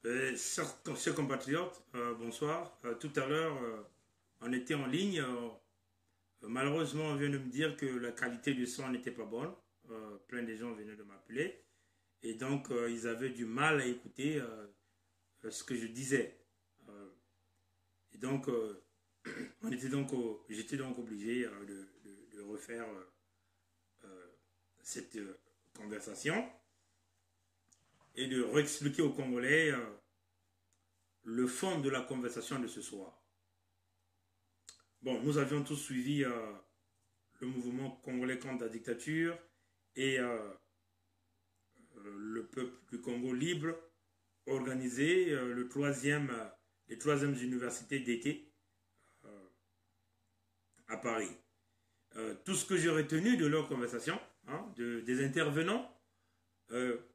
Chers compatriotes, bonsoir. Tout à l'heure, on était en ligne. Malheureusement, on vient de me dire que la qualité du son n'était pas bonne. Plein de gens venaient de m'appeler. Et donc, ils avaient du mal à écouter ce que je disais. Et donc, j'étais donc obligé de refaire cette conversation et de réexpliquer aux Congolais le fond de la conversation de ce soir. Bon, nous avions tous suivi le mouvement congolais contre la dictature et le peuple du Congo libre organisé les troisièmes universités d'été à Paris. Tout ce que j'ai retenu de leur conversation, des intervenants,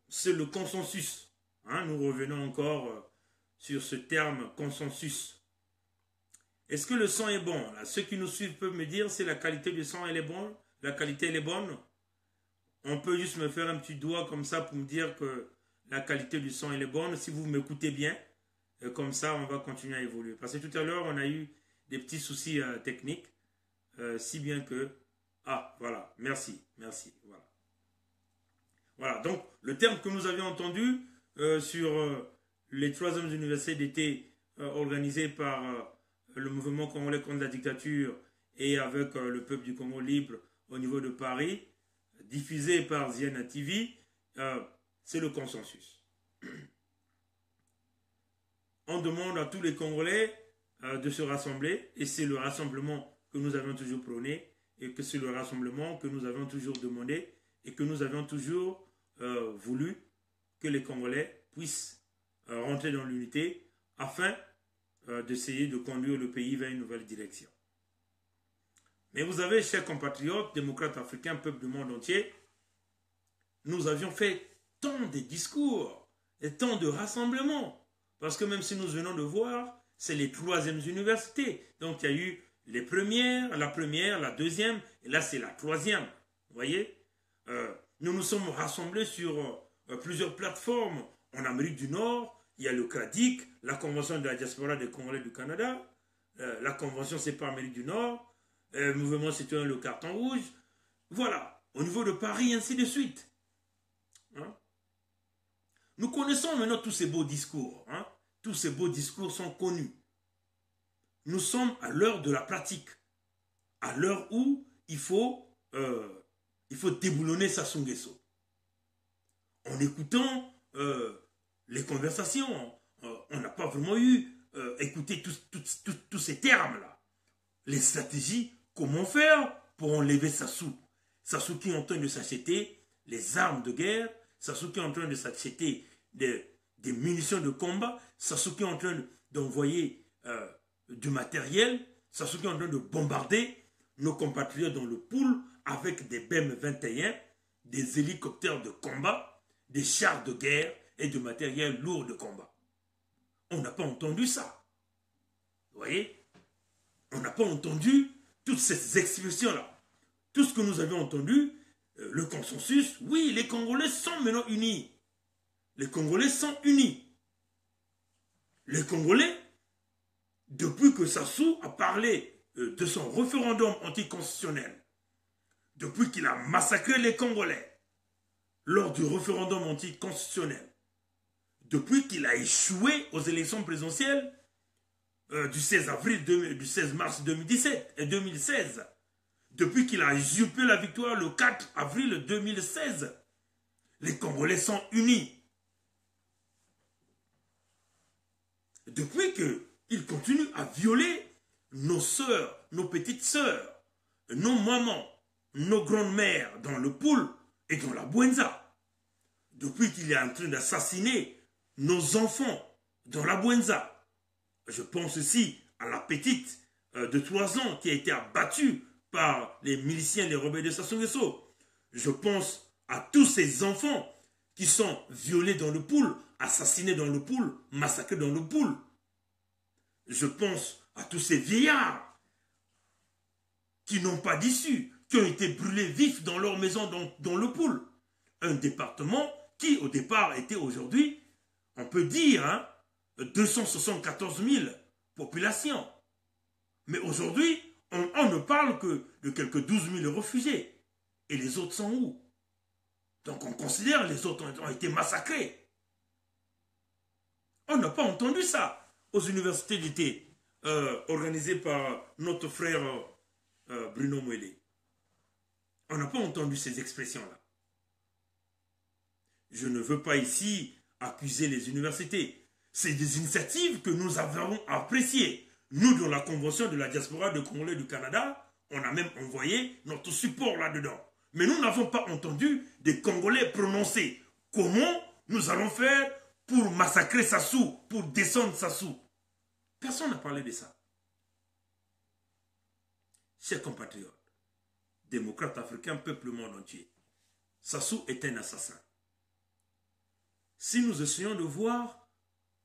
c'est le consensus. Nous revenons encore sur ce terme consensus. Est-ce que le son est bon? Là, ceux qui nous suivent peuvent me dire si la qualité du son elle est bonne, la qualité elle est bonne. On peut juste me faire un petit doigt comme ça pour me dire que la qualité du son elle est bonne. Si vous m'écoutez bien, comme ça on va continuer à évoluer. Parce que tout à l'heure on a eu des petits soucis techniques, si bien que... Ah, voilà, merci, voilà. Voilà, donc le terme que nous avions entendu sur les troisièmes universités d'été organisées par le mouvement congolais contre la dictature et avec le peuple du Congo libre au niveau de Paris, diffusé par Ziana TV, c'est le consensus. On demande à tous les Congolais de se rassembler et c'est le rassemblement que nous avons toujours prôné et que c'est le rassemblement que nous avons toujours demandé et que nous avons toujours voulu que les Congolais puissent rentrer dans l'unité afin d'essayer de conduire le pays vers une nouvelle direction. Mais vous avez, chers compatriotes, démocrates africains, peuple du monde entier, nous avions fait tant de discours et tant de rassemblements. Parce que même si nous venons de voir, c'est les troisièmes universités. Donc il y a eu les premières, la deuxième, et là c'est la troisième. Vous voyez, nous nous sommes rassemblés sur plusieurs plateformes en Amérique du Nord. Il y a le CADIC, la Convention de la diaspora des Congolais du Canada, la Convention C'est pas Amérique du Nord, le mouvement citoyen le carton rouge. Voilà, au niveau de Paris, ainsi de suite. Nous connaissons maintenant tous ces beaux discours. Tous ces beaux discours sont connus. Nous sommes à l'heure de la pratique. À l'heure où il faut déboulonner Sassou Nguesso. En écoutant les conversations, on n'a pas vraiment écouté tous ces termes-là. Les stratégies, comment faire pour enlever Sassou? Sassou qui est en train de s'acheter les armes de guerre, Sassou qui est en train de s'acheter des munitions de combat, Sassou qui est en train d'envoyer du matériel, Sassou qui est en train de bombarder nos compatriotes dans le pool avec des BM 21, des hélicoptères de combat, des chars de guerre et du matériel lourd de combat. On n'a pas entendu ça. Vous voyez? On n'a pas entendu toutes ces expressions-là. Tout ce que nous avions entendu, le consensus, oui, les Congolais sont maintenant unis. Les Congolais sont unis. Les Congolais, depuis que Sassou a parlé de son référendum anticonstitutionnel, depuis qu'il a massacré les Congolais lors du référendum anticonstitutionnel, depuis qu'il a échoué aux élections présidentielles du 16 mars 2017 et 2016, depuis qu'il a usurpé la victoire le 4 avril 2016, les Congolais sont unis. Depuis qu'il continue à violer nos sœurs, nos petites sœurs, nos mamans, nos grandes-mères dans le Poul et dans la Bwenza, depuis qu'il est en train d'assassiner nos enfants dans la Bwenza, je pense aussi à la petite de 3 ans qui a été abattue par les miliciens, les rebelles de Sassou Nguesso. Je pense à tous ces enfants qui sont violés dans le Poul, assassinés dans le Poul, massacrés dans le Poul. Je pense à tous ces vieillards qui n'ont pas d'issue, qui ont été brûlés vifs dans leur maison dans le Poul. Un département qui, au départ, était aujourd'hui, on peut dire, 274 000 populations. Mais aujourd'hui, on ne parle que de quelques 12 000 réfugiés. Et les autres sont où? Donc on considère que les autres ont été massacrés. On n'a pas entendu ça aux universités d'été organisées par notre frère Bruno Mouélé. On n'a pas entendu ces expressions-là. Je ne veux pas ici accuser les universités. C'est des initiatives que nous avons appréciées. Nous, dans la convention de la diaspora de Congolais du Canada, on a même envoyé notre support là-dedans. Mais nous n'avons pas entendu des Congolais prononcer comment nous allons faire pour massacrer Sassou, pour descendre Sassou. Personne n'a parlé de ça. Chers compatriotes, démocrates africains, peuple monde entier, Sassou est un assassin. Si nous essayons de voir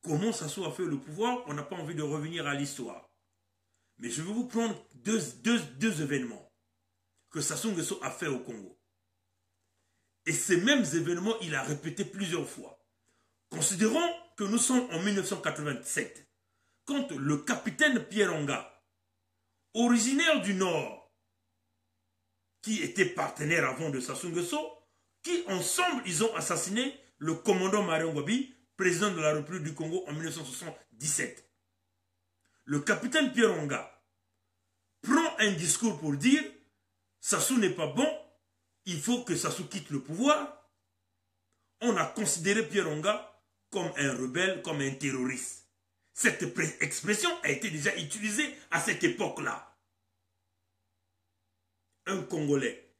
comment Sassou a fait le pouvoir, on n'a pas envie de revenir à l'histoire. Mais je vais vous prendre deux événements que Sassou Nguesso a fait au Congo. Et ces mêmes événements, il a répété plusieurs fois. Considérons que nous sommes en 1987, quand le capitaine Pierre Onga, originaire du Nord, qui était partenaire avant de Sassou Nguesso, qui ensemble, ils ont assassiné le commandant Marion Ngouabi, président de la République du Congo en 1977. Le capitaine Pierre Onga prend un discours pour dire Sassou n'est pas bon, il faut que Sassou quitte le pouvoir. On a considéré Pierre Onga comme un rebelle, comme un terroriste. Cette expression a été déjà utilisée à cette époque-là. Un Congolais,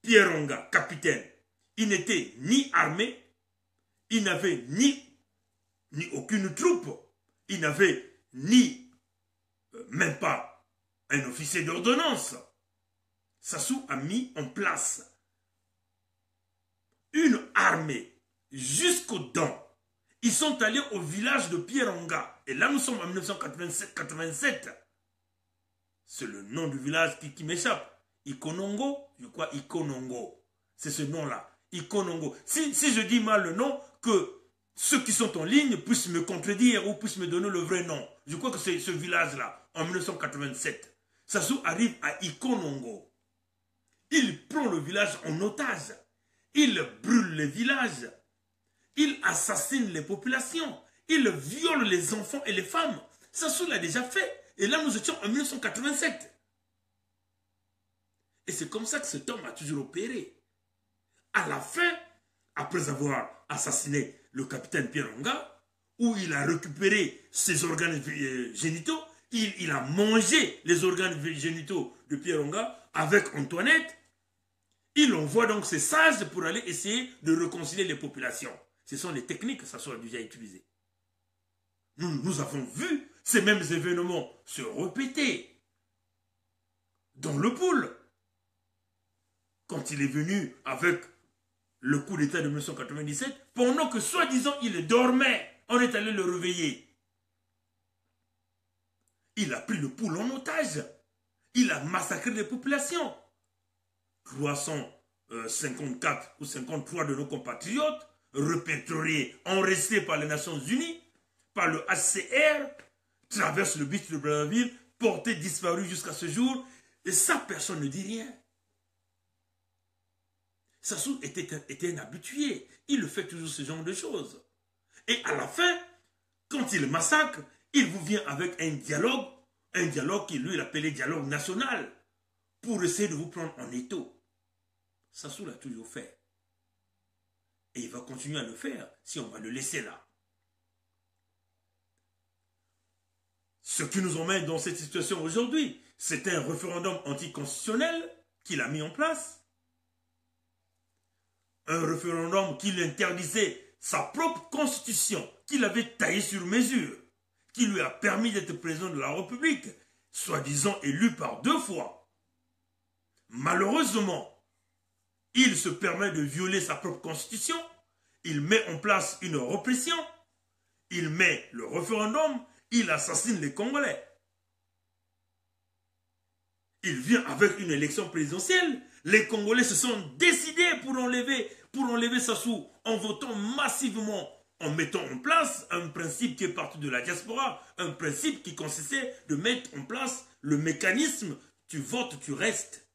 Pierre Onga, capitaine, il n'était ni armé, il n'avait ni aucune troupe, il n'avait même pas un officier d'ordonnance. Sassou a mis en place une armée jusqu'aux dents. Ils sont allés au village de Pierre Onga. Et là, nous sommes en 1987. C'est le nom du village qui m'échappe. Ikonongo, je crois Ikonongo. C'est ce nom-là. Ikonongo. Si je dis mal le nom, que ceux qui sont en ligne puissent me contredire ou puissent me donner le vrai nom. Je crois que c'est ce village-là, en 1987. Sassou arrive à Ikonongo. Il prend le village en otage. Il brûle le village. Il assassine les populations. Il viole les enfants et les femmes. Sassou l'a déjà fait. Et là, nous étions en 1987. Et c'est comme ça que cet homme a toujours opéré. À la fin, après avoir assassiné le capitaine Pierre Onga, où il a récupéré ses organes génitaux, il a mangé les organes génitaux de Pierre Onga avec Antoinette. Il envoie donc ses sages pour aller essayer de réconcilier les populations. Ce sont les techniques que Sassou a déjà utilisées. Nous avons vu ces mêmes événements se répéter dans le pool. Quand il est venu avec le coup d'État de 1997, pendant que soi-disant il dormait, on est allé le réveiller. Il a pris le pool en otage. Il a massacré les populations. 354 ou 53 de nos compatriotes, répertoriés, enregistrés par les Nations Unies, par le HCR, traversent le beach de Brazzaville, portés disparus jusqu'à ce jour, et ça, personne ne dit rien. Sassou était un habitué. Il fait toujours ce genre de choses. Et à la fin, quand il massacre, il vous vient avec un dialogue qui lui appelait dialogue national, pour essayer de vous prendre en étau. Sassou l'a toujours fait. Et il va continuer à le faire si on va le laisser là. Ce qui nous emmène dans cette situation aujourd'hui, c'est un référendum anticonstitutionnel qu'il a mis en place. Un référendum qui interdisait sa propre constitution, qu'il avait taillée sur mesure, qui lui a permis d'être président de la République, soi-disant élu par 2 fois. Malheureusement, il se permet de violer sa propre constitution, il met en place une répression, il met le référendum, il assassine les Congolais. Il vient avec une élection présidentielle. Les Congolais se sont décidés pour enlever Sassou en votant massivement en mettant en place un principe qui est parti de la diaspora, un principe qui consistait de mettre en place le mécanisme tu votes, tu restes.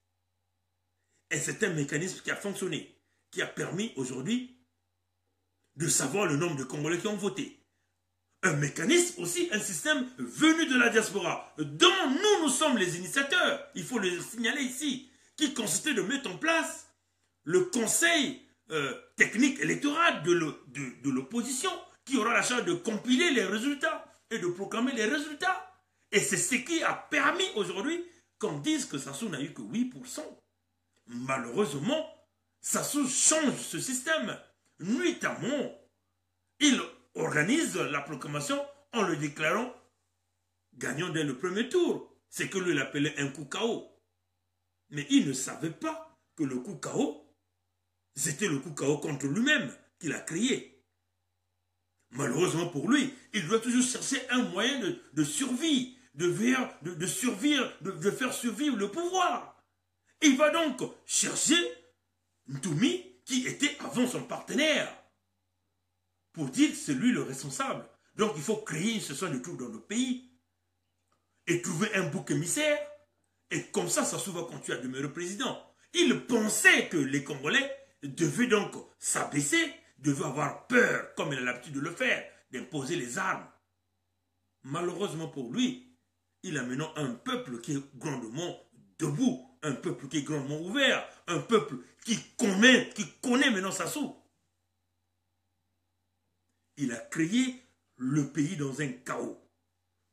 Et c'est un mécanisme qui a fonctionné, qui a permis aujourd'hui de savoir le nombre de Congolais qui ont voté. Un mécanisme aussi, un système venu de la diaspora, dont nous sommes les initiateurs, il faut le signaler ici, qui consistait de mettre en place le conseil technique électoral de l'opposition, qui aura la charge de compiler les résultats et de proclamer les résultats. Et c'est ce qui a permis aujourd'hui qu'on dise que Sassou n'a eu que 8%. Malheureusement, Sassou change ce système. Nuitamment, il organise la proclamation en le déclarant gagnant dès le premier tour. C'est que lui l'appelait un coup KO. Mais il ne savait pas que le coup KO, c'était le coup KO contre lui-même qu'il a créé. Malheureusement pour lui, il doit toujours chercher un moyen de survie, de faire survivre le pouvoir. Il va donc chercher Ntoumi, qui était avant son partenaire, pour dire que c'est lui le responsable. Donc il faut créer une session de troubles dans le pays et trouver un bouc émissaire. Et comme ça va continuer à demeurer président. Il pensait que les Congolais devaient donc s'abaisser, devaient avoir peur, comme il a l'habitude de le faire, d'imposer les armes. Malheureusement pour lui, il a maintenant un peuple qui est grandement debout, un peuple qui est grandement ouvert, un peuple qui connaît maintenant Sassou. Il a créé le pays dans un chaos.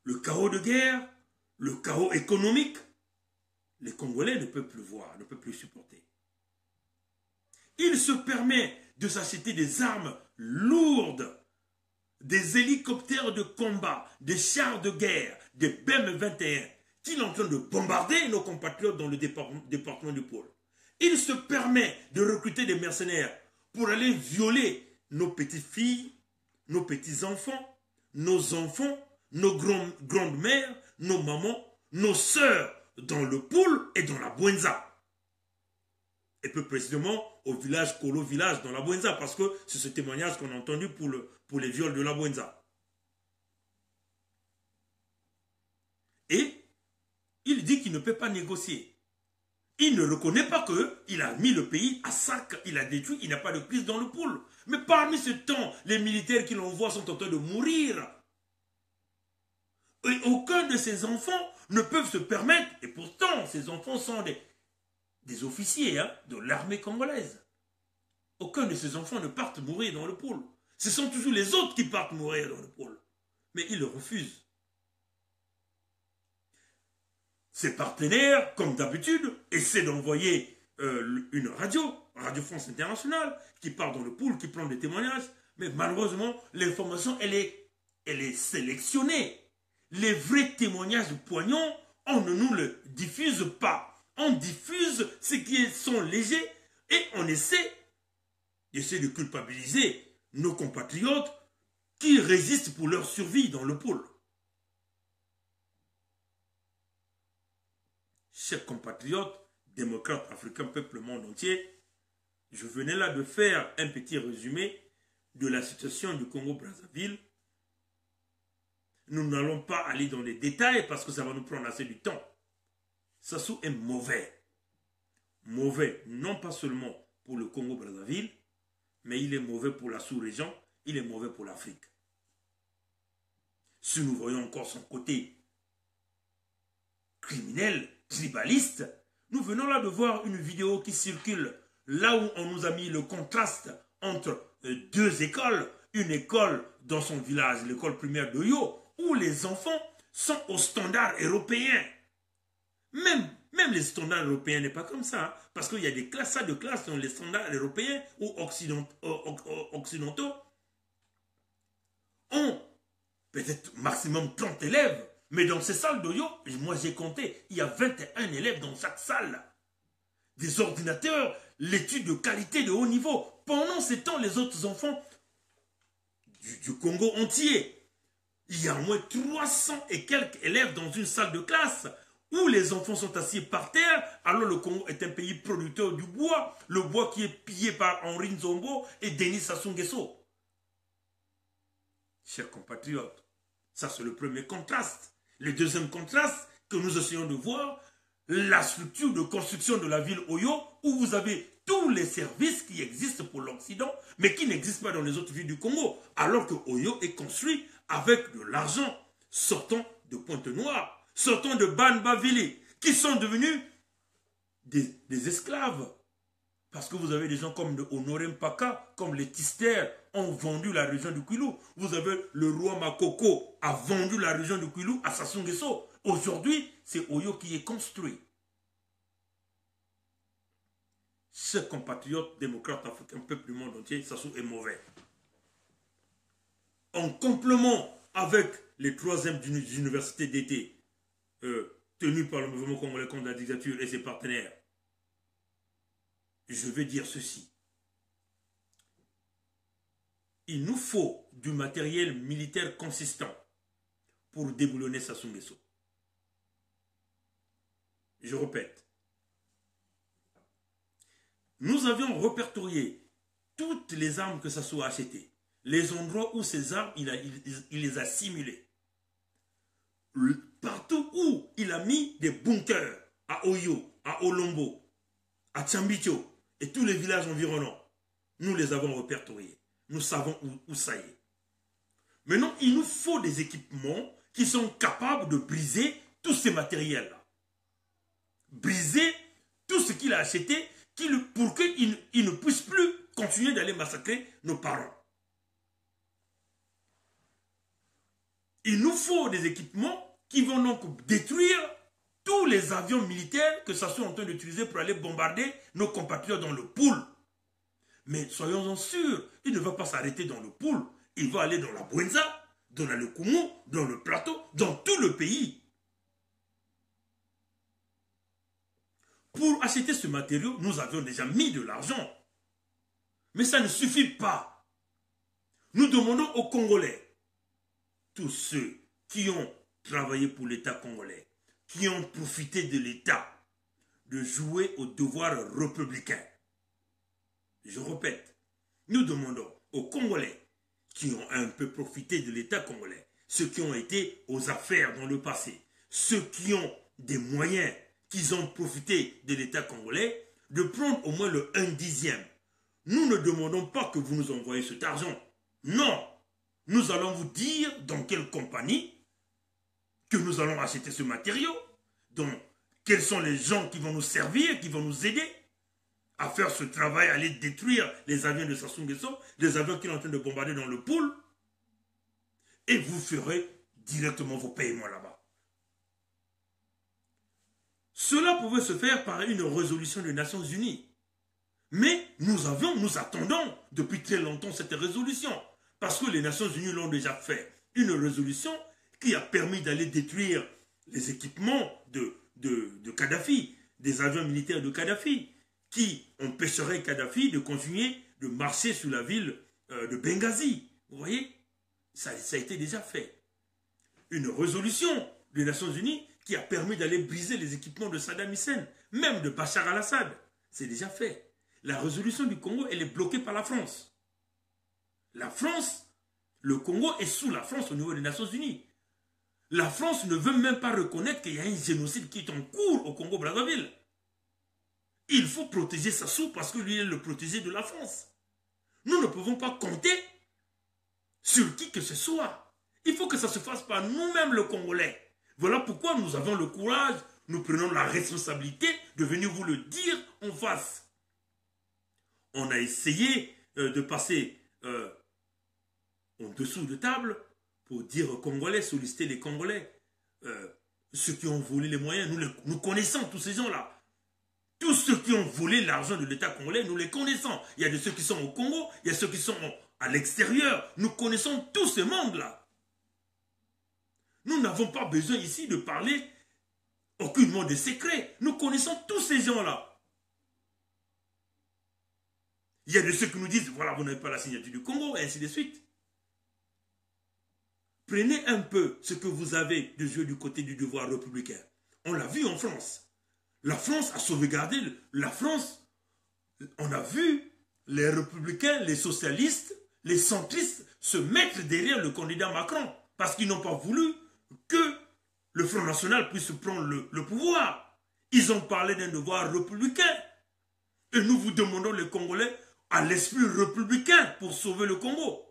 Le chaos de guerre, le chaos économique. Les Congolais ne peuvent plus voir, ne peuvent plus supporter. Il se permet de s'acheter des armes lourdes, des hélicoptères de combat, des chars de guerre, des BM-21, qu'il est en train de bombarder nos compatriotes dans le département du Pôle. Il se permet de recruter des mercenaires pour aller violer nos petites filles, nos petits-enfants, nos grandes-mères, nos mamans, nos sœurs dans le Pôle et dans la Bouenza. Et plus précisément au village Kolo Village dans la Bouenza, parce que c'est ce témoignage qu'on a entendu pour les viols de la Bouenza. Et il dit qu'il ne peut pas négocier. Il ne reconnaît pas qu'il a mis le pays à sac, il a détruit, il n'a pas de prise dans le Pôle. Mais parmi ce temps, les militaires qu'il envoie sont en train de mourir. Et aucun de ces enfants ne peuvent se permettre, et pourtant ces enfants sont des officiers de l'armée congolaise. Aucun de ces enfants ne partent mourir dans le Pôle. Ce sont toujours les autres qui partent mourir dans le Pôle. Mais ils le refusent. Ses partenaires, comme d'habitude, essaient d'envoyer une Radio France Internationale, qui part dans le Pôle, qui prend des témoignages. Mais malheureusement, l'information, elle est sélectionnée. Les vrais témoignages poignants, on ne nous le diffuse pas. On diffuse ce qui sont légers et on essaie de culpabiliser nos compatriotes qui résistent pour leur survie dans le Pôle. Chers compatriotes, démocrates africains, peuple monde entier, je venais là de faire un petit résumé de la situation du Congo-Brazzaville. Nous n'allons pas aller dans les détails parce que ça va nous prendre assez du temps. Sassou est mauvais. Mauvais, non pas seulement pour le Congo-Brazzaville, mais il est mauvais pour la sous-région, il est mauvais pour l'Afrique. Si nous voyons encore son côté criminel, tribaliste, nous venons là de voir une vidéo qui circule là où on nous a mis le contraste entre deux écoles. Une école dans son village, l'école primaire de Yo, où les enfants sont aux standards européens. Même les standards européens n'est pas comme ça, hein, parce qu'il y a des classes de classes dans les standards européens ou occidentaux ont peut-être maximum 30 élèves, mais dans ces salles d'Oyo, moi j'ai compté, il y a 21 élèves dans chaque salle. Des ordinateurs, l'étude de qualité de haut niveau. Pendant ces temps, les autres enfants du Congo entier, il y a au moins 300 et quelques élèves dans une salle de classe où les enfants sont assis par terre, alors le Congo est un pays producteur du bois, le bois qui est pillé par Henri Nzongo et Denis Sassou Nguesso. chers compatriotes. Ça, c'est le premier contraste. Le deuxième contraste que nous essayons de voir, la structure de construction de la ville Oyo, où vous avez tous les services qui existent pour l'Occident, mais qui n'existent pas dans les autres villes du Congo, alors que Oyo est construit avec de l'argent sortant de Pointe-Noire, sortant de Banbavili, qui sont devenus des esclaves. Parce que vous avez des gens comme le Honoré Mpaka, comme les Tister ont vendu la région du Kwilu. Vous avez le roi Makoko a vendu la région du Kwilu à Sassou Nguesso. Aujourd'hui, c'est Oyo qui est construit. Chers compatriotes démocrates africains, peuple du monde entier, Sassou est mauvais. En complément avec les troisièmes universités d'été tenues par le mouvement congolais contre la dictature et ses partenaires, je vais dire ceci. Il nous faut du matériel militaire consistant pour déboulonner Sassou Nguesso. Je répète. Nous avions répertorié toutes les armes que Sassou a achetées, les endroits où ces armes, il les a simulées. Partout où il a mis des bunkers, à Oyo, à Olombo, à Tchambicho, et tous les villages environnants, nous les avons répertoriés. Nous savons où ça est. Maintenant, il nous faut des équipements qui sont capables de briser tous ces matériels-là. Briser tout ce qu'il a acheté pour qu'il ne puisse plus continuer d'aller massacrer nos parents. Il nous faut des équipements qui vont donc détruire tous les avions militaires que ça soit en train d'utiliser pour aller bombarder nos compatriotes dans le pool. Mais soyons-en sûrs, il ne va pas s'arrêter dans le pool. Il va aller dans la Bouenza, dans le Koumou, dans le plateau, dans tout le pays. Pour acheter ce matériau, nous avions déjà mis de l'argent. Mais ça ne suffit pas. Nous demandons aux Congolais, tous ceux qui ont travaillé pour l'État congolais, qui ont profité de l'État, de jouer au devoir républicain. Je répète, nous demandons aux Congolais qui ont un peu profité de l'État congolais, ceux qui ont été aux affaires dans le passé, ceux qui ont des moyens, qui ont profité de l'État congolais, de prendre au moins le 1/10. Nous ne demandons pas que vous nous envoyez cet argent. Non, nous allons vous dire dans quelle compagnie que nous allons acheter ce matériau, donc quels sont les gens qui vont nous servir, qui vont nous aider à faire ce travail, à aller détruire les avions de Sassou Nguesso, les avions qu'il est en train de bombarder dans le pool, et vous ferez directement vos paiements là-bas. Cela pouvait se faire par une résolution des Nations Unies. Mais nous attendons depuis très longtemps cette résolution, parce que les Nations Unies l'ont déjà fait. Une résolution qui a permis d'aller détruire les équipements de Kadhafi, des avions militaires de Kadhafi, qui empêcherait Kadhafi de continuer de marcher sur la ville de Benghazi. Vous voyez, ça a été déjà fait. Une résolution des Nations Unies qui a permis d'aller briser les équipements de Saddam Hussein, même de Bachar al-Assad. C'est déjà fait. La résolution du Congo, elle est bloquée par la France. La France, le Congo est sous la France au niveau des Nations Unies. La France ne veut même pas reconnaître qu'il y a un génocide qui est en cours au Congo-Brazzaville. Il faut protéger Sassou parce que lui est le protégé de la France. Nous ne pouvons pas compter sur qui que ce soit. Il faut que ça se fasse par nous-mêmes, le Congolais. Voilà pourquoi nous avons le courage, nous prenons la responsabilité de venir vous le dire en face. On a essayé de passer en dessous de table pour dire aux Congolais, solliciter les Congolais. Ceux qui ont volé les moyens, nous connaissons tous ces gens-là. Tous ceux qui ont volé l'argent de l'État congolais, nous les connaissons. Il y a de ceux qui sont au Congo, il y a ceux qui sont à l'extérieur. Nous connaissons tous ces mondes-là. Nous n'avons pas besoin ici de parler aucunement de secrets. Nous connaissons tous ces gens-là. Il y a de ceux qui nous disent, voilà, vous n'avez pas la signature du Congo, et ainsi de suite. Prenez un peu ce que vous avez de jouer du côté du devoir républicain. On l'a vu en France. La France a sauvegardé. La France, on a vu les républicains, les socialistes, les centristes se mettent derrière le candidat Macron parce qu'ils n'ont pas voulu que le Front National puisse prendre le pouvoir. Ils ont parlé d'un devoir républicain. Et nous vous demandons, les Congolais, à l'esprit républicain pour sauver le Congo.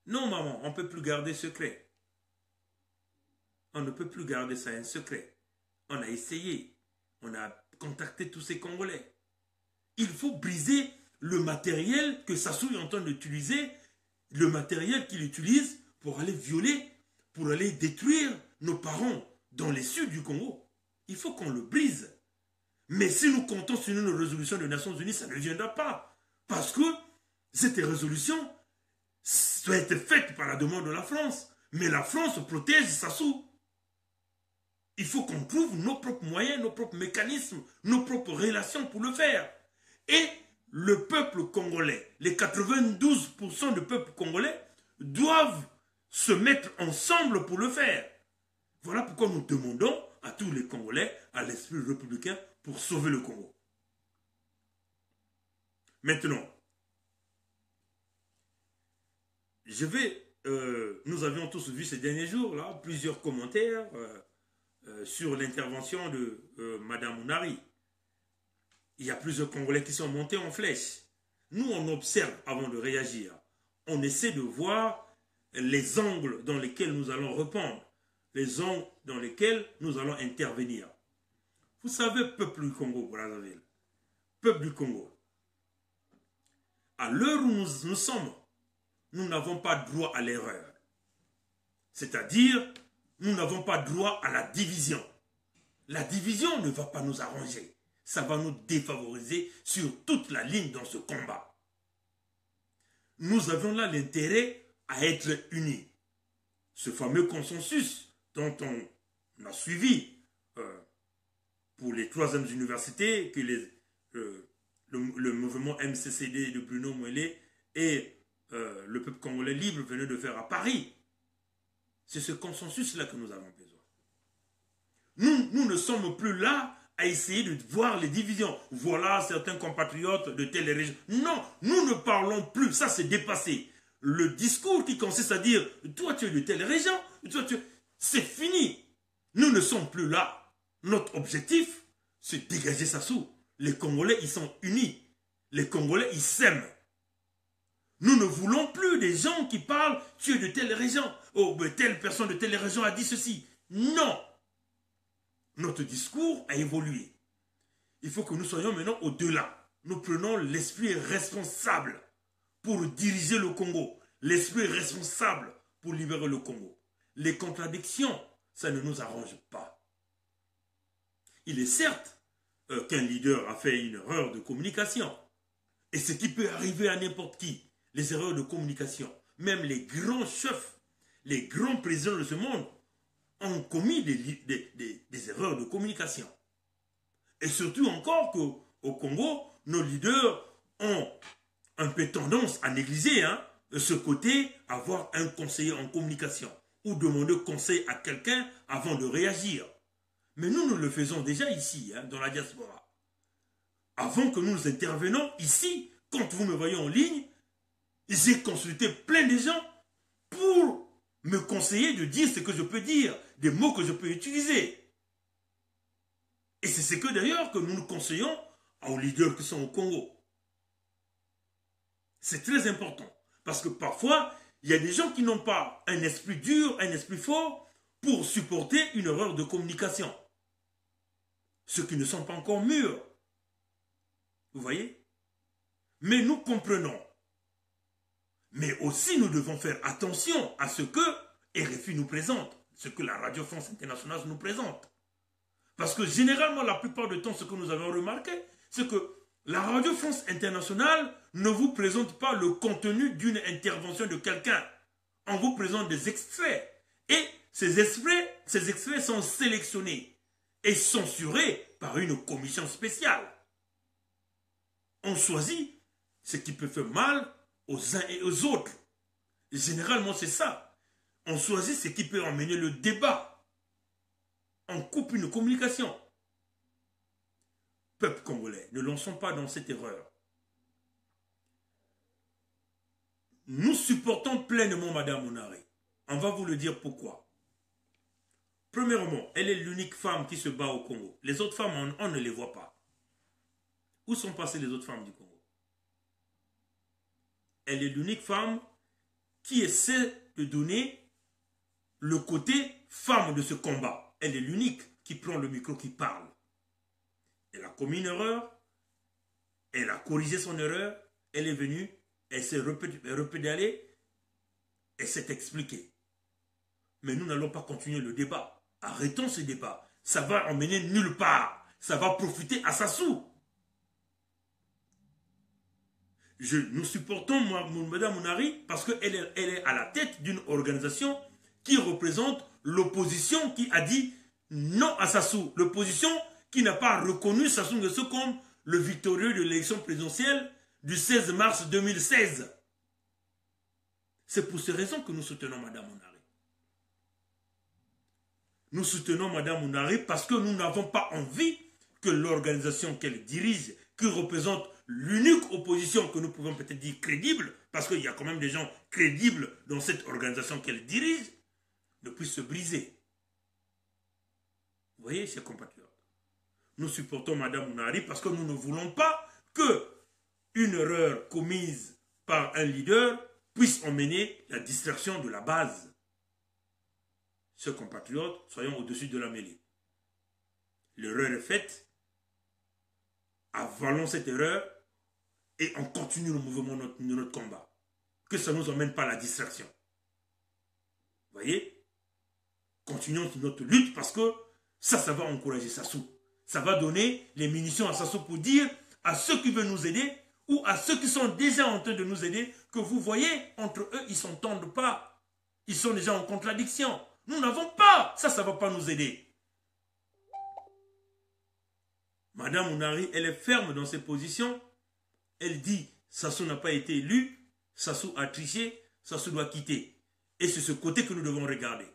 Non, maman, on ne peut plus garder secret. On ne peut plus garder ça un secret. On a essayé. On a contacté tous ces Congolais. Il faut briser le matériel que Sassou est en train d'utiliser, le matériel qu'il utilise pour aller violer, pour aller détruire nos parents dans les sud du Congo. Il faut qu'on le brise. Mais si nous comptons sur une résolution des Nations Unies, ça ne viendra pas. Parce que cette résolution doit être faite par la demande de la France. Mais la France protège Sassou. Il faut qu'on trouve nos propres moyens, nos propres mécanismes, nos propres relations pour le faire. Et le peuple congolais, les 92% du peuple congolais doivent se mettre ensemble pour le faire. Voilà pourquoi nous demandons à tous les Congolais, à l'esprit républicain, pour sauver le Congo. Maintenant, nous avions tous vu ces derniers jours là plusieurs commentaires sur l'intervention de Madame Mounari. Il y a plusieurs Congolais qui sont montés en flèche. Nous, on observe avant de réagir. On essaie de voir les angles dans lesquels nous allons répondre, les angles dans lesquels nous allons intervenir. Vous savez, peuple du Congo, Brazzaville, peuple du Congo, à l'heure où nous sommes, nous n'avons pas droit à l'erreur. C'est-à-dire, nous n'avons pas droit à la division. La division ne va pas nous arranger. Ça va nous défavoriser sur toute la ligne dans ce combat. Nous avons là l'intérêt à être unis. Ce fameux consensus dont on a suivi pour les 3e universités que le mouvement MCCD de Bruno Moellé et le peuple congolais libre venait de faire à Paris. C'est ce consensus-là que nous avons besoin. Nous ne sommes plus là à essayer de voir les divisions. Voilà certains compatriotes de telle région. Non, nous ne parlons plus. Ça, c'est dépassé. Le discours qui consiste à dire « toi, tu es de telle région, c'est fini. Nous ne sommes plus là. Notre objectif, c'est de dégager Sassou. Les Congolais, ils sont unis. Les Congolais, ils s'aiment. Nous ne voulons plus des gens qui parlent « tu es de telle région ». Oh, mais telle personne de telle région a dit ceci. Non. Notre discours a évolué. Il faut que nous soyons maintenant au-delà. Nous prenons l'esprit responsable pour diriger le Congo. L'esprit responsable pour libérer le Congo. Les contradictions, ça ne nous arrange pas. Il est certes qu'un leader a fait une erreur de communication. Et ce qui peut arriver à n'importe qui. Les erreurs de communication. Même les grands chefs, les grands présidents de ce monde ont commis des erreurs de communication. Et surtout encore qu'au Congo, nos leaders ont un peu tendance à négliger ce côté, avoir un conseiller en communication ou demander conseil à quelqu'un avant de réagir. Mais nous le faisons déjà ici, dans la diaspora. Avant que nous intervenons ici, quand vous me voyez en ligne, j'ai consulté plein de gens pour me conseiller de dire ce que je peux dire, des mots que je peux utiliser. Et c'est ce que d'ailleurs que nous nous conseillons aux leaders qui sont au Congo. C'est très important. Parce que parfois, il y a des gens qui n'ont pas un esprit dur, un esprit fort pour supporter une erreur de communication. Ceux qui ne sont pas encore mûrs. Vous voyez? Mais nous comprenons. Mais aussi, nous devons faire attention à ce que RFI nous présente, ce que la Radio France Internationale nous présente. Parce que généralement, la plupart du temps, ce que nous avons remarqué, c'est que la Radio France Internationale ne vous présente pas le contenu d'une intervention de quelqu'un. On vous présente des extraits. Et ces extraits sont sélectionnés et censurés par une commission spéciale. On choisit ce qui peut faire mal aux uns et aux autres. Et généralement, c'est ça. On choisit ce qui peut emmener le débat. On coupe une communication. peuple congolais, ne lançons pas dans cette erreur. Nous supportons pleinement Madame Mounari. On va vous le dire pourquoi. Premièrement, elle est l'unique femme qui se bat au Congo. Les autres femmes, on ne les voit pas. Où sont passées les autres femmes du Congo? Elle est l'unique femme qui essaie de donner le côté femme de ce combat. Elle est l'unique qui prend le micro, qui parle. Elle a commis une erreur, elle a corrigé son erreur, elle est venue, elle s'est repédalée, elle s'est expliquée. Mais nous n'allons pas continuer le débat. Arrêtons ce débat. Ça va emmener nulle part. Ça va profiter à Sassou. Nous supportons Madame Mounari parce qu'elle est à la tête d'une organisation qui représente l'opposition qui a dit non à Sassou. L'opposition qui n'a pas reconnu Sassou Nguesso comme le victorieux de l'élection présidentielle du 16 mars 2016. C'est pour ces raisons que nous soutenons Madame Mounari. Nous soutenons Madame Mounari parce que nous n'avons pas envie que l'organisation qu'elle dirige, qui représente l'unique opposition que nous pouvons peut-être dire crédible, parce qu'il y a quand même des gens crédibles dans cette organisation qu'elle dirige, ne puisse se briser. Vous voyez, chers compatriotes, nous supportons Madame Mounari parce que nous ne voulons pas que une erreur commise par un leader puisse emmener la distraction de la base. Chers compatriotes, soyons au-dessus de la mêlée. L'erreur est faite, avalons cette erreur et on continue le mouvement de notre combat. Que ça ne nous emmène pas à la distraction. Vous voyez? Continuons notre lutte parce que ça va encourager Sassou. Ça va donner les munitions à Sassou pour dire à ceux qui veulent nous aider ou à ceux qui sont déjà en train de nous aider que vous voyez, entre eux, ils ne s'entendent pas. Ils sont déjà en contradiction. Nous n'avons pas. Ça ne va pas nous aider. Madame Mounari, elle est ferme dans ses positions. Elle dit, Sassou n'a pas été élu, Sassou a triché, Sassou doit quitter. Et c'est ce côté que nous devons regarder.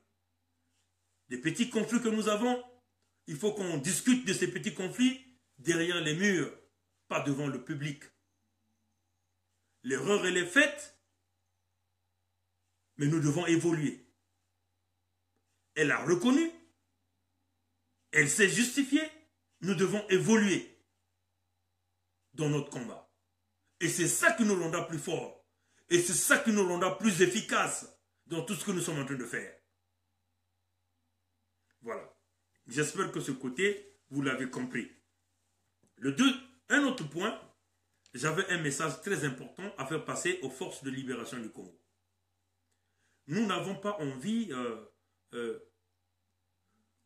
Les petits conflits que nous avons, il faut qu'on discute de ces petits conflits derrière les murs, pas devant le public. L'erreur, elle est faite, mais nous devons évoluer. Elle a reconnu, elle s'est justifiée, nous devons évoluer dans notre combat. Et c'est ça qui nous rendra plus forts. Et c'est ça qui nous rendra plus efficaces dans tout ce que nous sommes en train de faire. Voilà. J'espère que ce côté, vous l'avez compris. Un autre point, j'avais un message très important à faire passer aux forces de libération du Congo. Nous n'avons pas envie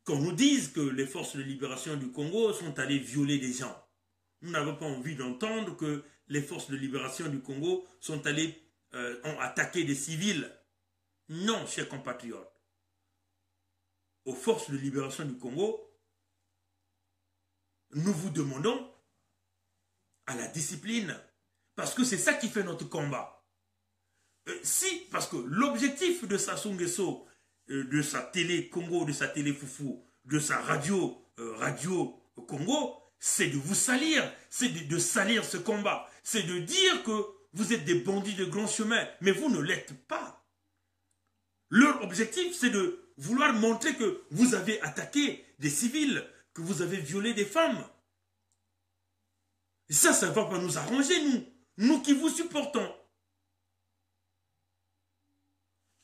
qu'on nous dise que les forces de libération du Congo sont allées violer des gens. Nous n'avons pas envie d'entendre que les forces de libération du Congo sont allées, ont attaqué des civils. Non, chers compatriotes. Aux forces de libération du Congo, nous vous demandons à la discipline. Parce que c'est ça qui fait notre combat. Parce que l'objectif de Sassou Nguesso, de sa télé Congo, de sa télé Foufou, de sa radio Congo, c'est de vous salir, c'est de salir ce combat, c'est de dire que vous êtes des bandits de grand chemin, mais vous ne l'êtes pas. Leur objectif, c'est de vouloir montrer que vous avez attaqué des civils, que vous avez violé des femmes. Et ça ne va pas nous arranger, nous qui vous supportons.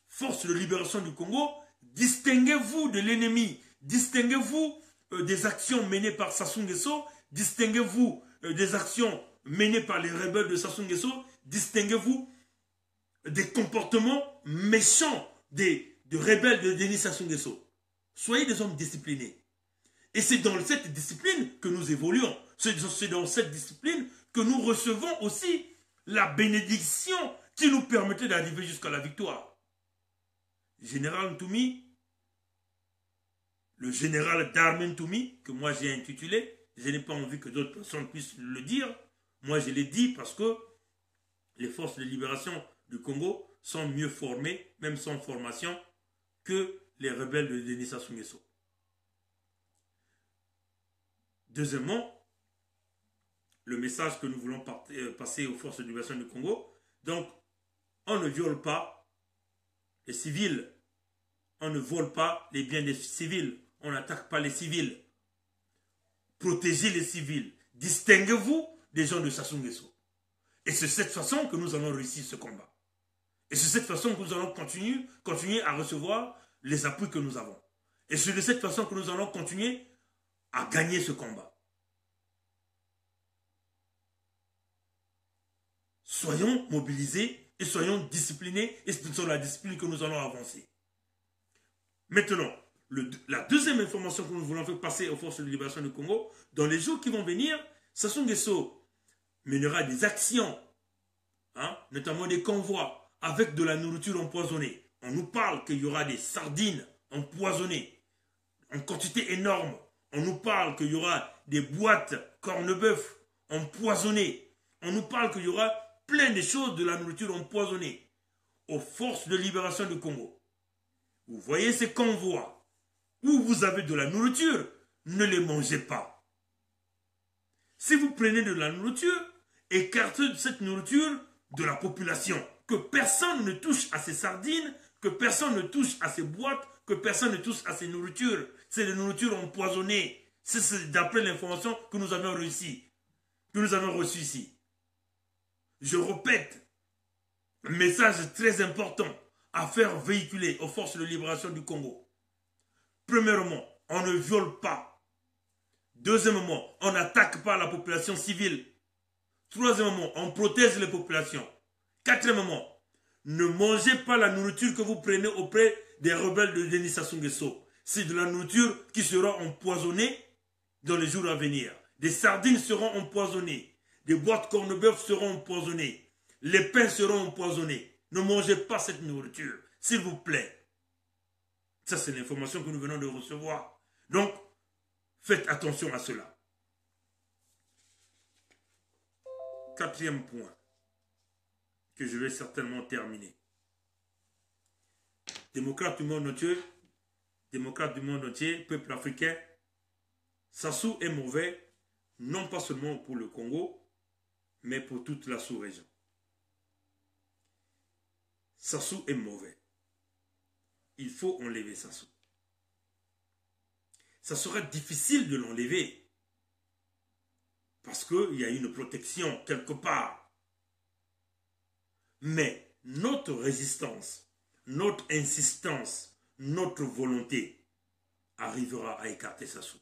Force de libération du Congo, distinguez-vous de l'ennemi, distinguez-vous des actions menées par Sassou Nguesso, distinguez-vous des actions menées par les rebelles de Sassou Nguesso, distinguez-vous des comportements méchants de rebelles de Denis Sassou Nguesso. Soyez des hommes disciplinés. Et c'est dans cette discipline que nous évoluons. C'est dans cette discipline que nous recevons aussi la bénédiction qui nous permettait d'arriver jusqu'à la victoire. Général Ntoumi, le général d'armée Ntoumi, que moi j'ai intitulé, je n'ai pas envie que d'autres personnes puissent le dire. Moi je l'ai dit parce que les forces de libération du Congo sont mieux formées, même sans formation, que les rebelles de Denis Sassou Nguesso. Deuxièmement, le message que nous voulons passer aux forces de libération du Congo. Donc, on ne viole pas les civils. On ne vole pas les biens des civils. On n'attaque pas les civils. Protégez les civils. Distinguez-vous des gens de Sassou Nguesso. Et c'est de cette façon que nous allons réussir ce combat. Et c'est de cette façon que nous allons continuer à recevoir les appuis que nous avons. Et c'est de cette façon que nous allons continuer à gagner ce combat. Soyons mobilisés et soyons disciplinés, et c'est sur la discipline que nous allons avancer. Maintenant, la deuxième information que nous voulons faire passer aux forces de libération du Congo, dans les jours qui vont venir, Sassou Nguesso mènera des actions, notamment des convois, avec de la nourriture empoisonnée. On nous parle qu'il y aura des sardines empoisonnées, en quantité énorme. On nous parle qu'il y aura des boîtes corned-beef empoisonnées. On nous parle qu'il y aura plein de choses de la nourriture empoisonnée aux forces de libération du Congo. Vous voyez ces convois où vous avez de la nourriture, ne les mangez pas. Si vous prenez de la nourriture, écartez cette nourriture de la population. Que personne ne touche à ces sardines, que personne ne touche à ces boîtes, que personne ne touche à ces nourritures. C'est des nourritures empoisonnées. C'est d'après l'information que nous avons reçue ici. Je répète, un message très important à faire véhiculer aux forces de libération du Congo. Premièrement, on ne viole pas. Deuxièmement, on n'attaque pas la population civile. Troisièmement, on protège les populations. Quatrièmement, ne mangez pas la nourriture que vous prenez auprès des rebelles de Denis Sassou Nguesso. C'est de la nourriture qui sera empoisonnée dans les jours à venir. Des sardines seront empoisonnées. Des boîtes corned-beef seront empoisonnées. Les pains seront empoisonnés. Ne mangez pas cette nourriture, s'il vous plaît. Ça, c'est l'information que nous venons de recevoir. Donc, faites attention à cela. Quatrième point, que je vais certainement terminer. Démocrates du monde entier, peuple africain, Sassou est mauvais, non pas seulement pour le Congo, mais pour toute la sous-région. Sassou est mauvais. Il faut enlever Sassou. Ça sera difficile de l'enlever parce qu'il y a une protection quelque part. Mais notre résistance, notre insistance, notre volonté arrivera à écarter Sassou.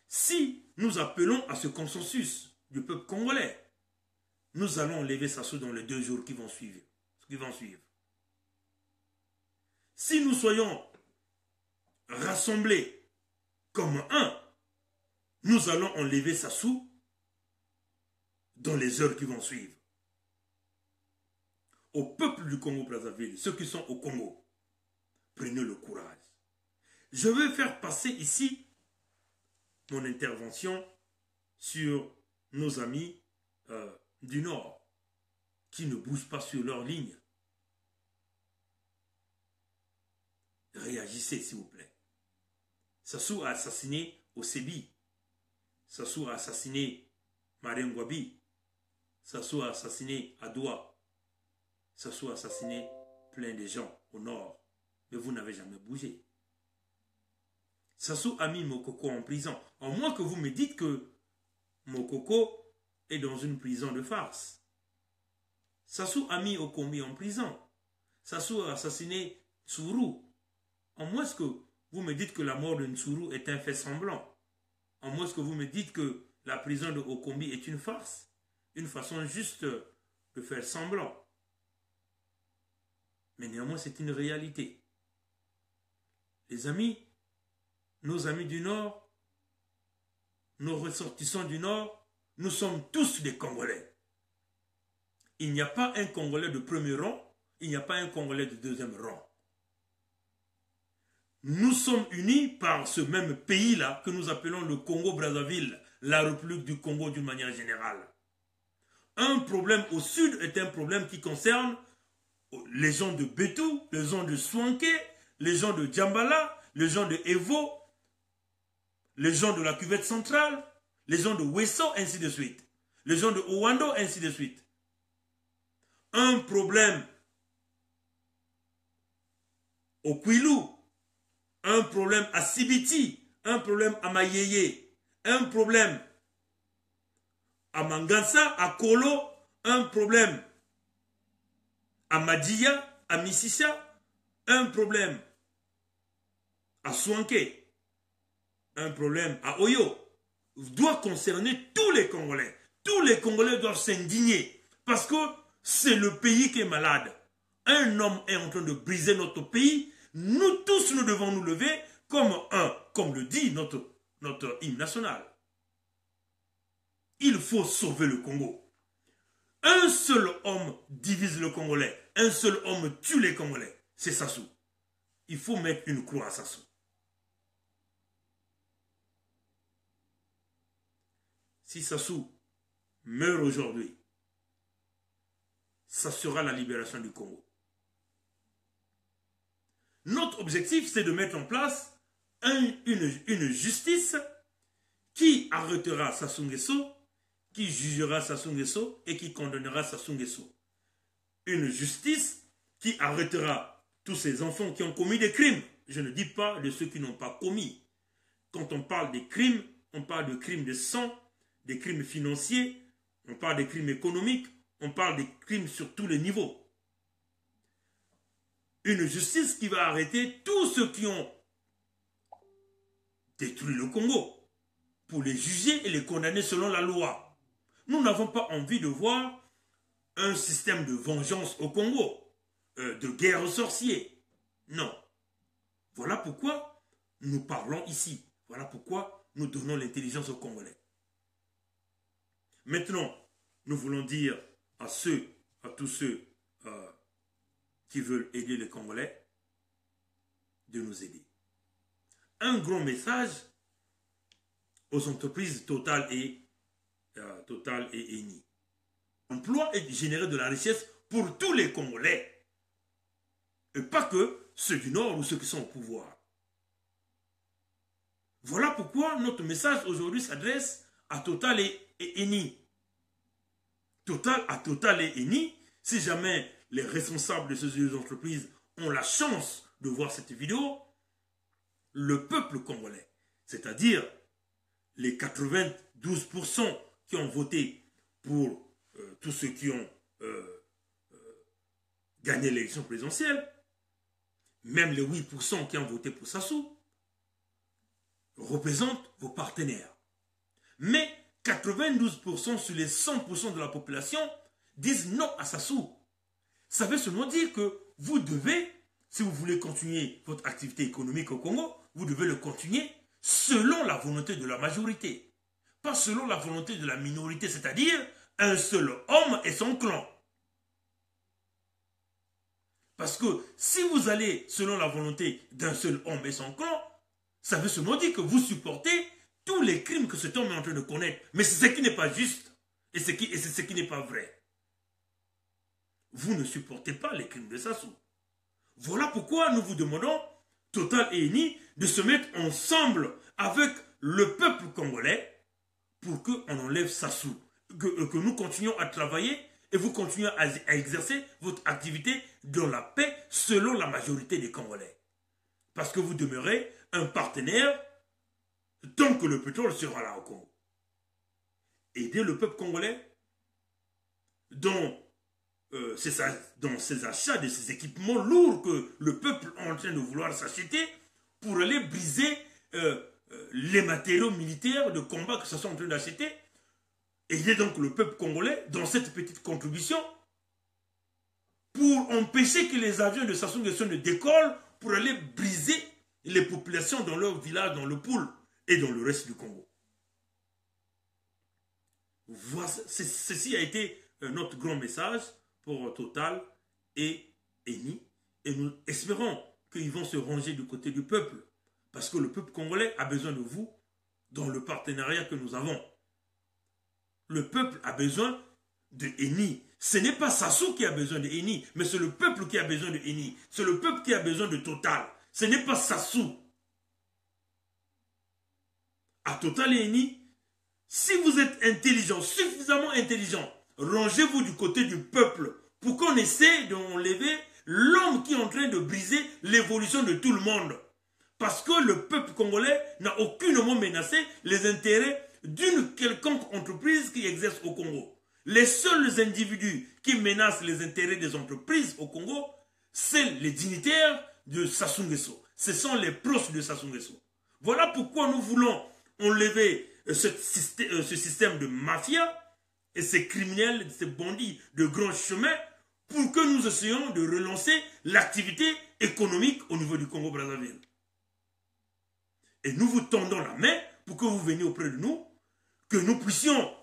Si nous appelons à ce consensus du peuple congolais, nous allons enlever Sassou dans les 2 jours qui vont suivre. Si nous soyons rassemblés comme un, nous allons enlever Sassou dans les heures qui vont suivre. Au peuple du Congo-Brazzaville, ceux qui sont au Congo, prenez le courage. Je vais faire passer ici mon intervention sur nos amis du Nord qui ne bougent pas sur leur ligne. Réagissez, s'il vous plaît. Sassou a assassiné Osebi. Sassou a assassiné Marien Ngouabi. Sassou a assassiné Adoua. Sassou a assassiné plein de gens au Nord. Mais vous n'avez jamais bougé. Sassou a mis Mokoko en prison. En moins que vous me dites que Mokoko est dans une prison de farce. Sassou a mis Okombi en prison. Sassou a assassiné Tsuru. En moins que vous me dites que la mort de Tsuru est un fait semblant. En moins que vous me dites que la prison de Okombi est une farce. Une façon juste de faire semblant. Mais néanmoins, c'est une réalité. Les amis, nos amis du Nord, nos ressortissants du Nord, nous sommes tous des Congolais. Il n'y a pas un Congolais de premier rang, il n'y a pas un Congolais de deuxième rang. Nous sommes unis par ce même pays-là que nous appelons le Congo-Brazzaville, la République du Congo d'une manière générale. Un problème au sud est un problème qui concerne les gens de Betou, les gens de Swanké, les gens de Djambala, les gens de Evo, les gens de la cuvette centrale, les gens de Wesso, ainsi de suite, les gens de Owando, ainsi de suite. Un problème au Kwilu, un problème à Sibiti, un problème à Mayeye, un problème à Mangansa, à Kolo, un problème à Madia, à Mississa, un problème à Swanke, un problème à Oyo, doit concerner tous les Congolais. Tous les Congolais doivent s'indigner parce que c'est le pays qui est malade. Un homme est en train de briser notre pays. Nous tous, nous devons nous lever comme le dit notre hymne national. Il faut sauver le Congo. Un seul homme divise le Congolais. Un seul homme tue les Congolais. C'est Sassou. Il faut mettre une croix à Sassou. Si Sassou meurt aujourd'hui, ça sera la libération du Congo. Notre objectif, c'est de mettre en place une justice qui arrêtera Sassou Nguesso, qui jugera Sassou Nguesso et qui condamnera Sassou Nguesso. Une justice qui arrêtera tous ces enfants qui ont commis des crimes. Je ne dis pas de ceux qui n'ont pas commis. Quand on parle des crimes, on parle de crimes de sang, des crimes financiers, on parle des crimes économiques, on parle des crimes sur tous les niveaux. Une justice qui va arrêter tous ceux qui ont détruit le Congo pour les juger et les condamner selon la loi. Nous n'avons pas envie de voir un système de vengeance au Congo, de guerre aux sorciers. Non. Voilà pourquoi nous parlons ici. Voilà pourquoi nous donnons l'intelligence aux Congolais. Maintenant, nous voulons dire à tous ceux qui veulent aider les Congolais de nous aider. Un grand message aux entreprises Total et Eni. L'emploi est généré de la richesse pour tous les Congolais. Et pas que ceux du Nord ou ceux qui sont au pouvoir. Voilà pourquoi notre message aujourd'hui s'adresse à Total et Eni. À Total et Eni, si jamais les responsables de ces deux entreprises ont la chance de voir cette vidéo, le peuple congolais, c'est-à-dire les 92% qui ont voté pour tous ceux qui ont gagné l'élection présidentielle, même les 8% qui ont voté pour Sassou, représentent vos partenaires. Mais 92% sur les 100% de la population disent non à Sassou. Ça veut seulement dire que vous devez, si vous voulez continuer votre activité économique au Congo, vous devez le continuer selon la volonté de la majorité. Pas selon la volonté de la minorité, c'est-à-dire un seul homme et son clan. Parce que si vous allez selon la volonté d'un seul homme et son clan, ça veut seulement dire que vous supportez tous les crimes que cet homme est en train de connaître. Mais c'est ce qui n'est pas juste. Et c'est ce qui n'est pas vrai. Vous ne supportez pas les crimes de Sassou. Voilà pourquoi nous vous demandons, Total et Eni, de se mettre ensemble avec le peuple congolais pour qu'on enlève Sassou. Que nous continuions à travailler et vous continuez à exercer votre activité dans la paix selon la majorité des Congolais. Parce que vous demeurez un partenaire tant que le pétrole sera là au Congo. Aider le peuple congolais dans ces achats de ces équipements lourds que le peuple est en train de vouloir s'acheter pour aller briser les matériaux militaires de combat que ça sont en train d'acheter. Aider donc le peuple congolais dans cette petite contribution pour empêcher que les avions de Sassou Nguesso ne décollent pour aller briser les populations dans leur village, dans le Poul et dans le reste du Congo. Ceci a été notre grand message pour Total et Eni. Et nous espérons qu'ils vont se ranger du côté du peuple. Parce que le peuple congolais a besoin de vous dans le partenariat que nous avons. Le peuple a besoin de Eni. Ce n'est pas Sassou qui a besoin de Eni, mais c'est le peuple qui a besoin de Eni. C'est le peuple qui a besoin de Total. Ce n'est pas Sassou. À Total et Eni, Si vous êtes intelligent, suffisamment intelligent, rangez-vous du côté du peuple pour qu'on essaie d'enlever l'homme qui est en train de briser l'évolution de tout le monde. Parce que le peuple congolais n'a aucunement menacé les intérêts d'une quelconque entreprise qui exerce au Congo. Les seuls individus qui menacent les intérêts des entreprises au Congo, c'est les dignitaires de Sassou Nguesso. Ce sont les proches de Sassou Nguesso. Voilà pourquoi nous voulons enlever ce système de mafia et ces criminels, ces bandits de grands chemins pour que nous essayions de relancer l'activité économique au niveau du Congo-Brazzaville. Et nous vous tendons la main pour que vous veniez auprès de nous, que nous puissions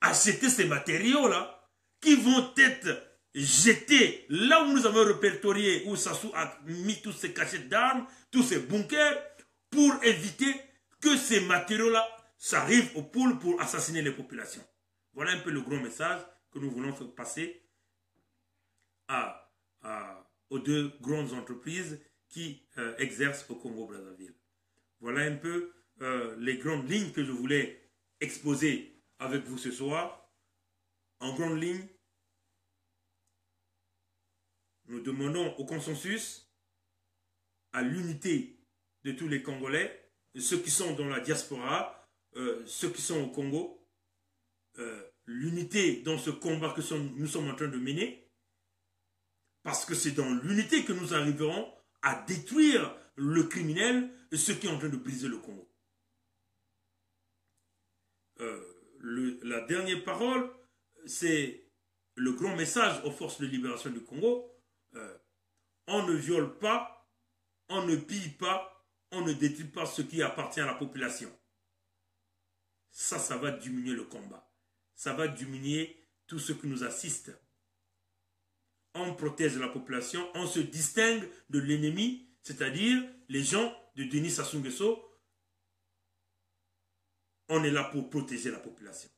acheter ces matériaux-là qui vont être jetés là où nous avons répertorié, où Sassou a mis tous ses cachettes d'armes, tous ses bunkers, pour éviter que ces matériaux-là s'arrivent aux poules pour assassiner les populations. Voilà un peu le grand message que nous voulons faire passer aux deux grandes entreprises qui exercent au Congo-Brazzaville. Voilà un peu les grandes lignes que je voulais exposer avec vous ce soir. En grande ligne, nous demandons au consensus, à l'unité de tous les Congolais, ceux qui sont dans la diaspora, ceux qui sont au Congo, l'unité dans ce combat que nous sommes en train de mener, parce que c'est dans l'unité que nous arriverons à détruire le criminel et ceux qui sont en train de briser le Congo. La dernière parole, c'est le grand message aux forces de libération du Congo. On ne viole pas, on ne pille pas, on ne détruit pas ce qui appartient à la population. Ça va diminuer le combat. Ça va diminuer tout ce qui nous assiste. On protège la population, on se distingue de l'ennemi, c'est-à-dire les gens de Denis Sassou Nguesso. On est là pour protéger la population.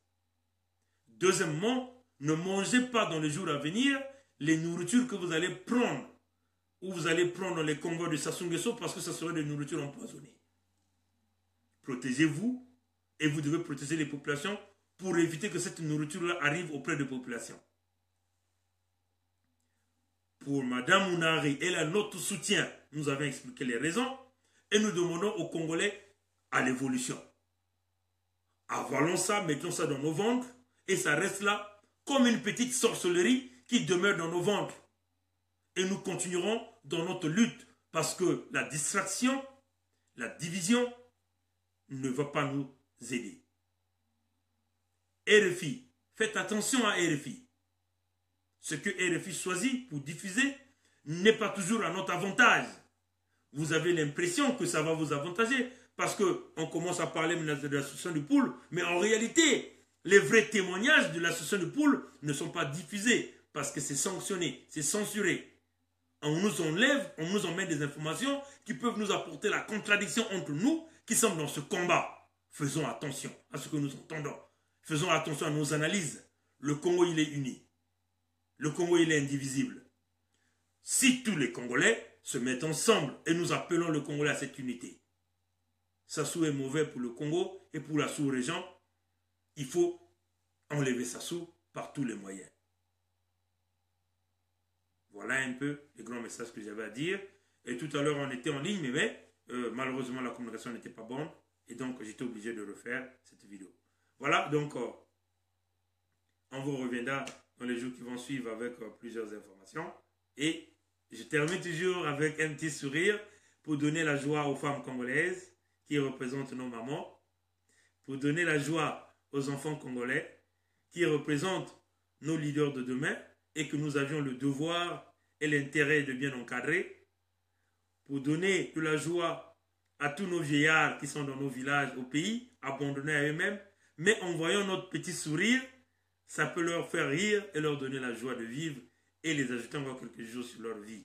Deuxièmement, ne mangez pas dans les jours à venir les nourritures que vous allez prendre ou vous allez prendre dans les convois de Sassou Nguesso parce que ce serait des nourritures empoisonnées. Protégez-vous et vous devez protéger les populations pour éviter que cette nourriture-là arrive auprès des populations. Pour Mme Mounari, elle a notre soutien. Nous avons expliqué les raisons et nous demandons aux Congolais à l'évolution. Avalons ça, mettons ça dans nos ventres et ça reste là comme une petite sorcellerie qui demeure dans nos ventres. Et nous continuerons dans notre lutte parce que la distraction, la division ne va pas nous aider. RFI, faites attention à RFI. Ce que RFI choisit pour diffuser n'est pas toujours à notre avantage. Vous avez l'impression que ça va vous avantager parce qu'on commence à parler de l'association du poule, mais en réalité, les vrais témoignages de l'association du poule ne sont pas diffusés parce que c'est sanctionné, c'est censuré. On nous enlève, on nous emmène des informations qui peuvent nous apporter la contradiction entre nous qui sommes dans ce combat. Faisons attention à ce que nous entendons. Faisons attention à nos analyses. Le Congo, il est uni. Le Congo, il est indivisible. Si tous les Congolais se mettent ensemble et nous appelons le Congolais à cette unité, Sassou est mauvais pour le Congo et pour la sous-région. Il faut enlever Sassou par tous les moyens. Voilà un peu les grands messages que j'avais à dire. Et tout à l'heure, on était en ligne, mais malheureusement, la communication n'était pas bonne. Et donc, j'étais obligé de refaire cette vidéo. Voilà, donc, on vous reviendra dans les jours qui vont suivre avec plusieurs informations. Et je termine toujours avec un petit sourire pour donner la joie aux femmes congolaises qui représentent nos mamans, pour donner la joie aux enfants congolais qui représentent nos leaders de demain et que nous avions le devoir et l'intérêt de bien encadrer, pour donner de la joie à tous nos vieillards qui sont dans nos villages, au pays, abandonnés à eux-mêmes, mais en voyant notre petit sourire, ça peut leur faire rire et leur donner la joie de vivre et les ajouter encore quelques jours sur leur vie.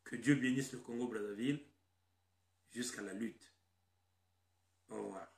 Que Dieu bénisse le Congo-Brazzaville jusqu'à la lutte. Au revoir.